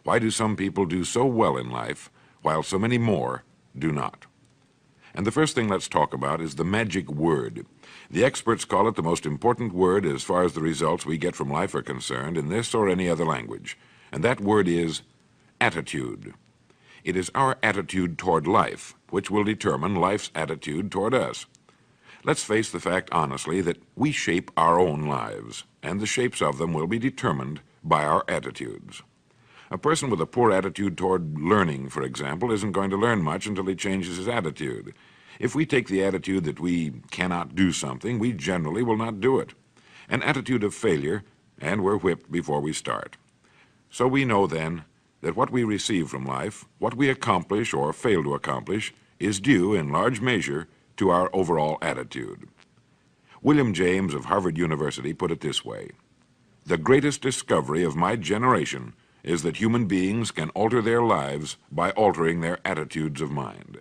Why do some people do so well in life, while so many more do not? And the first thing let's talk about is the magic word. The experts call it the most important word as far as the results we get from life are concerned in this or any other language. And that word is attitude. It is our attitude toward life which will determine life's attitude toward us. Let's face the fact honestly that we shape our own lives, and the shapes of them will be determined by our attitudes. A person with a poor attitude toward learning, for example, isn't going to learn much until he changes his attitude. If we take the attitude that we cannot do something, we generally will not do it. An attitude of failure, and we're whipped before we start. So we know then that what we receive from life, what we accomplish or fail to accomplish, is due in large measure to our overall attitude. William James of Harvard University put it this way: "The greatest discovery of my generation is that human beings can alter their lives by altering their attitudes of mind."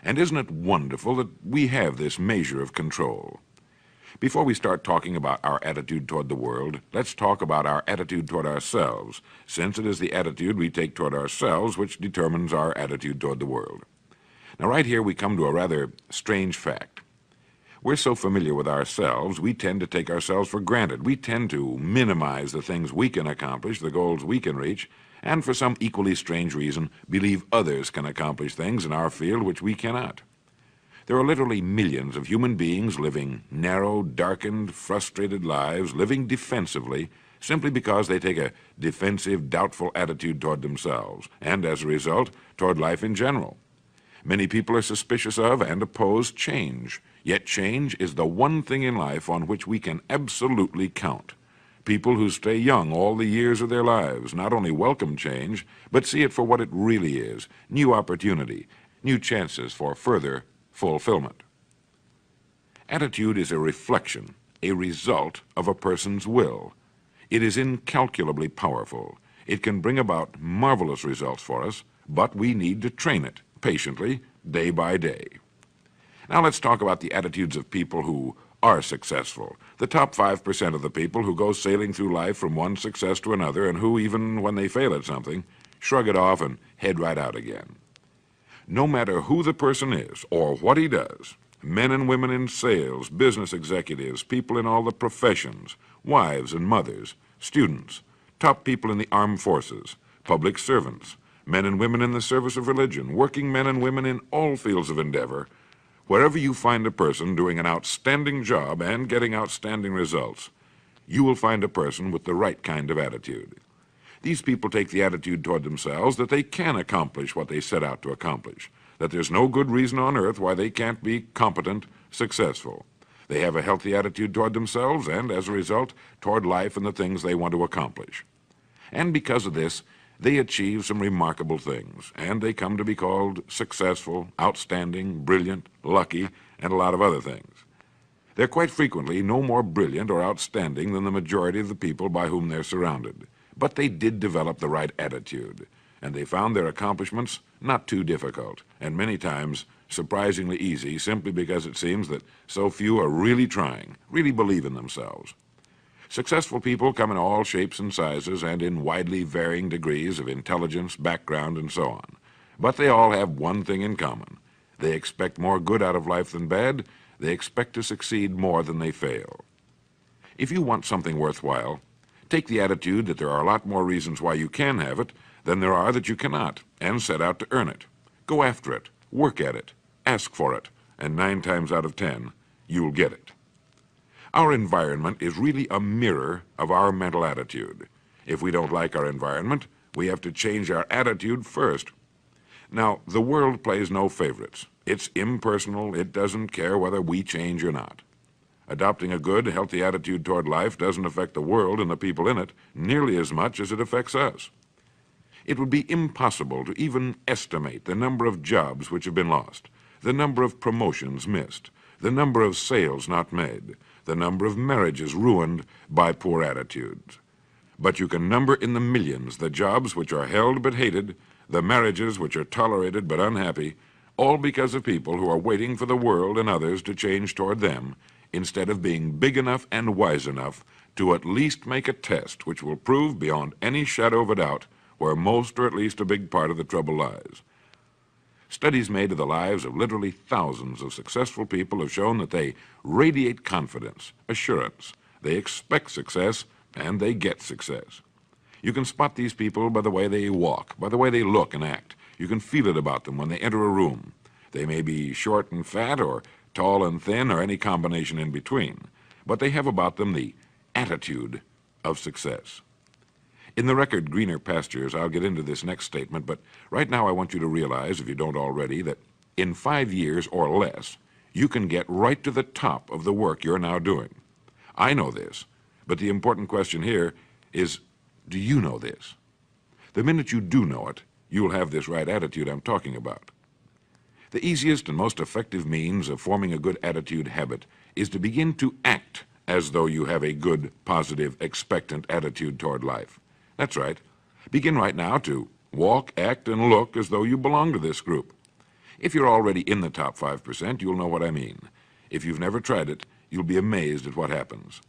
And isn't it wonderful that we have this measure of control? Before we start talking about our attitude toward the world, let's talk about our attitude toward ourselves, since it is the attitude we take toward ourselves which determines our attitude toward the world. Now, right here we come to a rather strange fact. We're so familiar with ourselves, we tend to take ourselves for granted. We tend to minimize the things we can accomplish, the goals we can reach, and for some equally strange reason, believe others can accomplish things in our field which we cannot. There are literally millions of human beings living narrow, darkened, frustrated lives, living defensively, simply because they take a defensive, doubtful attitude toward themselves, and as a result, toward life in general. Many people are suspicious of and oppose change. Yet change is the one thing in life on which we can absolutely count. People who stay young all the years of their lives not only welcome change, but see it for what it really is: new opportunity, new chances for further fulfillment. Attitude is a reflection, a result of a person's will. It is incalculably powerful. It can bring about marvelous results for us, but we need to train it patiently, day by day. Now let's talk about the attitudes of people who are successful, the top 5% of the people who go sailing through life from one success to another and who, even when they fail at something, shrug it off and head right out again. No matter who the person is or what he does, men and women in sales, business executives, people in all the professions, wives and mothers, students, top people in the armed forces, public servants, men and women in the service of religion, working men and women in all fields of endeavor, wherever you find a person doing an outstanding job and getting outstanding results, you will find a person with the right kind of attitude. These people take the attitude toward themselves that they can accomplish what they set out to accomplish, that there's no good reason on earth why they can't be competent, successful. They have a healthy attitude toward themselves and, as a result, toward life and the things they want to accomplish. And because of this, they achieve some remarkable things, and they come to be called successful, outstanding, brilliant, lucky, and a lot of other things. They're quite frequently no more brilliant or outstanding than the majority of the people by whom they're surrounded. But they did develop the right attitude, and they found their accomplishments not too difficult, and many times surprisingly easy, simply because it seems that so few are really trying, really believe in themselves. Successful people come in all shapes and sizes and in widely varying degrees of intelligence, background, and so on. But they all have one thing in common. They expect more good out of life than bad. They expect to succeed more than they fail. If you want something worthwhile, take the attitude that there are a lot more reasons why you can have it than there are that you cannot, and set out to earn it. Go after it, work at it, ask for it, and 9 times out of 10, you'll get it. Our environment is really a mirror of our mental attitude. If we don't like our environment, we have to change our attitude first. Now, the world plays no favorites. It's impersonal. It doesn't care whether we change or not. Adopting a good, healthy attitude toward life doesn't affect the world and the people in it nearly as much as it affects us. It would be impossible to even estimate the number of jobs which have been lost, the number of promotions missed, the number of sales not made, the number of marriages ruined by poor attitudes. But you can number in the millions the jobs which are held but hated, the marriages which are tolerated but unhappy, all because of people who are waiting for the world and others to change toward them, instead of being big enough and wise enough to at least make a test which will prove beyond any shadow of a doubt where most or at least a big part of the trouble lies. Studies made of the lives of literally thousands of successful people have shown that they radiate confidence, assurance, they expect success, and they get success. You can spot these people by the way they walk, by the way they look and act. You can feel it about them when they enter a room. They may be short and fat, or tall and thin, or any combination in between, but they have about them the attitude of success. In the record Greener Pastures, I'll get into this next statement, but right now I want you to realize, if you don't already, that in 5 years or less, you can get right to the top of the work you're now doing. I know this, but the important question here is, do you know this? The minute you do know it, you'll have this right attitude I'm talking about. The easiest and most effective means of forming a good attitude habit is to begin to act as though you have a good, positive, expectant attitude toward life. That's right. Begin right now to walk, act, and look as though you belong to this group. If you're already in the top 5%, you'll know what I mean. If you've never tried it, you'll be amazed at what happens.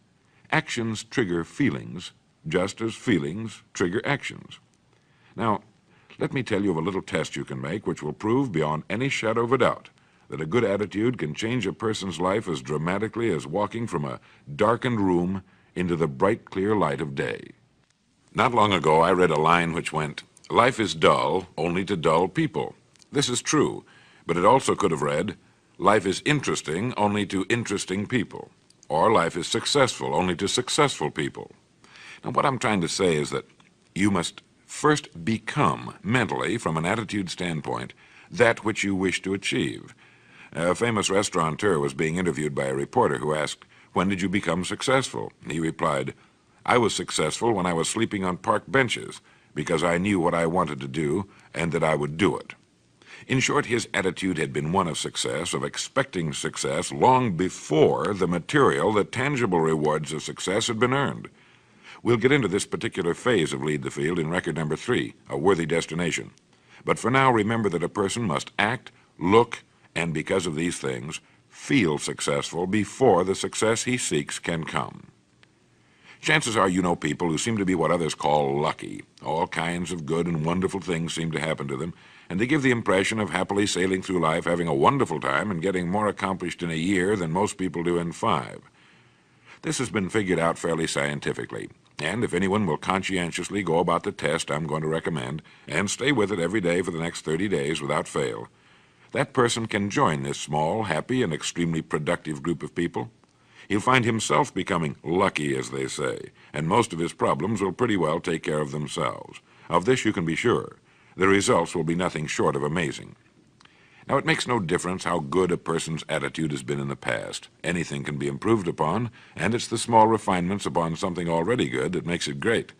Actions trigger feelings, just as feelings trigger actions. Now, let me tell you of a little test you can make which will prove beyond any shadow of a doubt that a good attitude can change a person's life as dramatically as walking from a darkened room into the bright, clear light of day. Not long ago, I read a line which went, "Life is dull only to dull people." This is true, but it also could have read, "Life is interesting only to interesting people," or "Life is successful only to successful people." Now, what I'm trying to say is that you must first become, mentally, from an attitude standpoint, that which you wish to achieve. A famous restaurateur was being interviewed by a reporter who asked, "When did you become successful?" He replied, "I was successful when I was sleeping on park benches, because I knew what I wanted to do and that I would do it." In short, his attitude had been one of success, of expecting success, long before the material, the tangible rewards of success had been earned. We'll get into this particular phase of Lead the Field in record number 3, A Worthy Destination. But for now, remember that a person must act, look, and because of these things, feel successful before the success he seeks can come. Chances are you know people who seem to be what others call lucky. All kinds of good and wonderful things seem to happen to them, and they give the impression of happily sailing through life, having a wonderful time, and getting more accomplished in a year than most people do in 5. This has been figured out fairly scientifically, and if anyone will conscientiously go about the test I'm going to recommend, and stay with it every day for the next 30 days without fail, that person can join this small, happy, and extremely productive group of people. He'll find himself becoming lucky, as they say, and most of his problems will pretty well take care of themselves. Of this you can be sure. The results will be nothing short of amazing. Now, it makes no difference how good a person's attitude has been in the past. Anything can be improved upon, and it's the small refinements upon something already good that makes it great.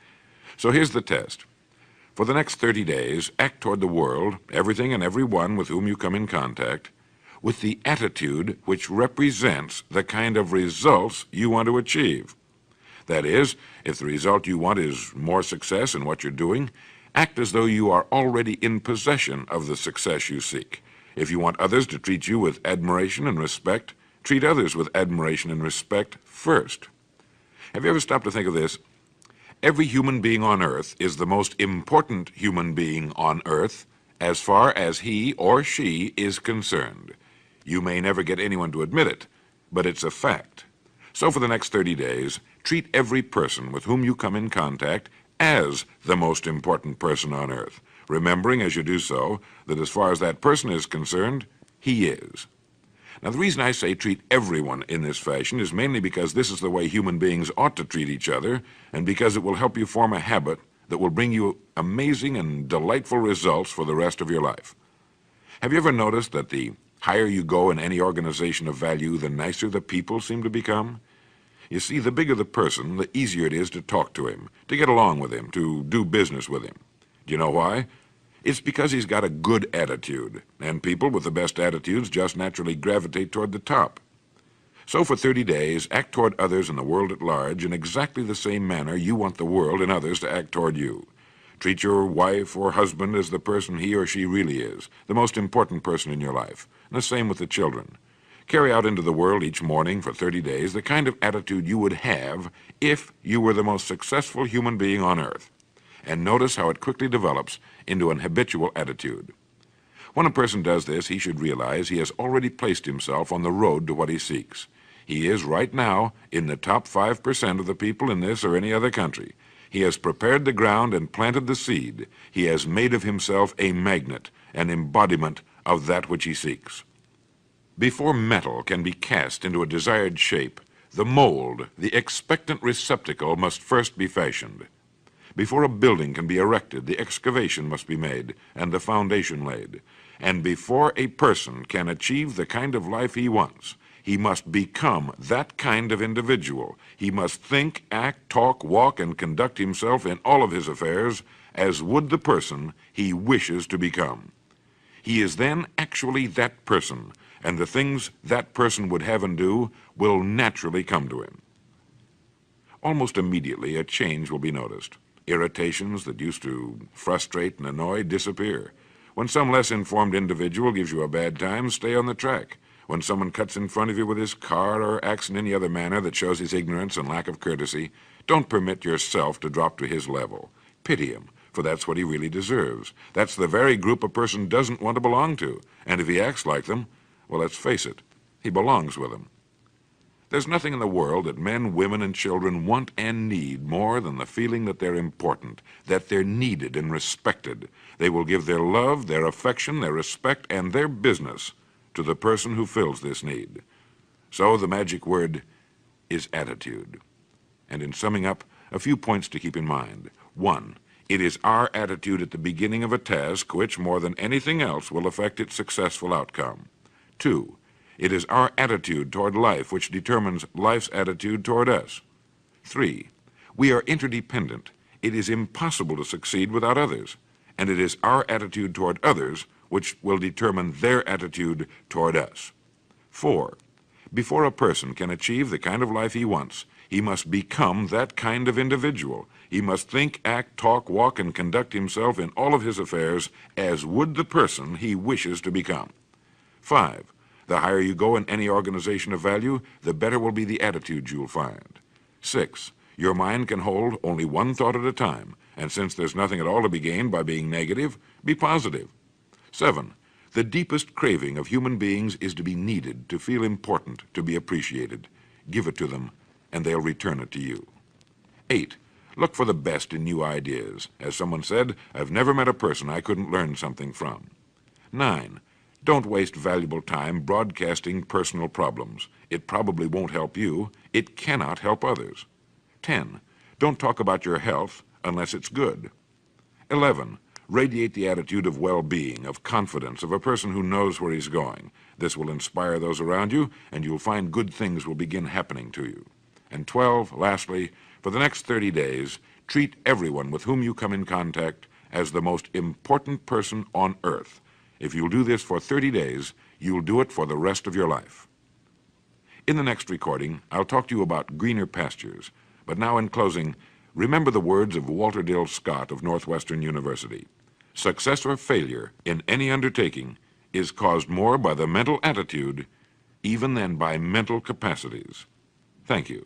So here's the test. For the next 30 days, act toward the world, everything and everyone with whom you come in contact, with the attitude which represents the kind of results you want to achieve. That is, if the result you want is more success in what you're doing, act as though you are already in possession of the success you seek. If you want others to treat you with admiration and respect, treat others with admiration and respect first. Have you ever stopped to think of this? Every human being on earth is the most important human being on earth as far as he or she is concerned. You may never get anyone to admit it, but it's a fact. So for the next 30 days, treat every person with whom you come in contact as the most important person on earth, remembering as you do so that as far as that person is concerned, he is. Now, the reason I say treat everyone in this fashion is mainly because this is the way human beings ought to treat each other, and because it will help you form a habit that will bring you amazing and delightful results for the rest of your life. Have you ever noticed that the higher you go in any organization of value, the nicer the people seem to become? You see, the bigger the person, the easier it is to talk to him, to get along with him, to do business with him. Do you know why? It's because he's got a good attitude, and people with the best attitudes just naturally gravitate toward the top. So for 30 days, act toward others and the world at large in exactly the same manner you want the world and others to act toward you. Treat your wife or husband as the person he or she really is, the most important person in your life, and the same with the children. Carry out into the world each morning for 30 days the kind of attitude you would have if you were the most successful human being on earth. and notice how it quickly develops into an habitual attitude. When a person does this, he should realize he has already placed himself on the road to what he seeks. He is right now in the top 5% of the people in this or any other country. He has prepared the ground and planted the seed. He has made of himself a magnet, an embodiment of that which he seeks. Before metal can be cast into a desired shape, the mold, the expectant receptacle, must first be fashioned. Before a building can be erected, the excavation must be made and the foundation laid. And before a person can achieve the kind of life he wants, he must become that kind of individual. He must think, act, talk, walk, and conduct himself in all of his affairs as would the person he wishes to become. He is then actually that person, and the things that person would have and do will naturally come to him. Almost immediately, a change will be noticed. Irritations that used to frustrate and annoy disappear. When some less informed individual gives you a bad time, stay on the track. When someone cuts in front of you with his car or acts in any other manner that shows his ignorance and lack of courtesy, don't permit yourself to drop to his level. Pity him, for that's what he really deserves. That's the very group a person doesn't want to belong to, and if he acts like them, well, let's face it, he belongs with them. There's nothing in the world that men, women, and children want and need more than the feeling that they're important, that they're needed and respected. They will give their love, their affection, their respect, and their business to the person who fills this need. So the magic word is attitude. And in summing up, a few points to keep in mind. 1, it is our attitude at the beginning of a task which, more than anything else, will affect its successful outcome. 2, it is our attitude toward life which determines life's attitude toward us. 3, we are interdependent. It is impossible to succeed without others, and it is our attitude toward others which will determine their attitude toward us. 4, before a person can achieve the kind of life he wants, he must become that kind of individual. He must think, act, talk, walk, and conduct himself in all of his affairs as would the person he wishes to become. 5, the higher you go in any organization of value, the better will be the attitude you'll find. 6, your mind can hold only one thought at a time, and since there's nothing at all to be gained by being negative, be positive. 7, the deepest craving of human beings is to be needed, to feel important, to be appreciated. Give it to them, and they'll return it to you. 8, look for the best in new ideas. As someone said, I've never met a person I couldn't learn something from. 9, don't waste valuable time broadcasting personal problems. It probably won't help you. It cannot help others. 10, don't talk about your health unless it's good. 11, radiate the attitude of well-being, of confidence, of a person who knows where he's going. This will inspire those around you, and you'll find good things will begin happening to you. And 12, lastly, for the next 30 days, treat everyone with whom you come in contact as the most important person on earth. If you'll do this for 30 days, you'll do it for the rest of your life. In the next recording, I'll talk to you about greener pastures. But now in closing, remember the words of Walter Dill Scott of Northwestern University. Success or failure in any undertaking is caused more by the mental attitude even than by mental capacities. Thank you.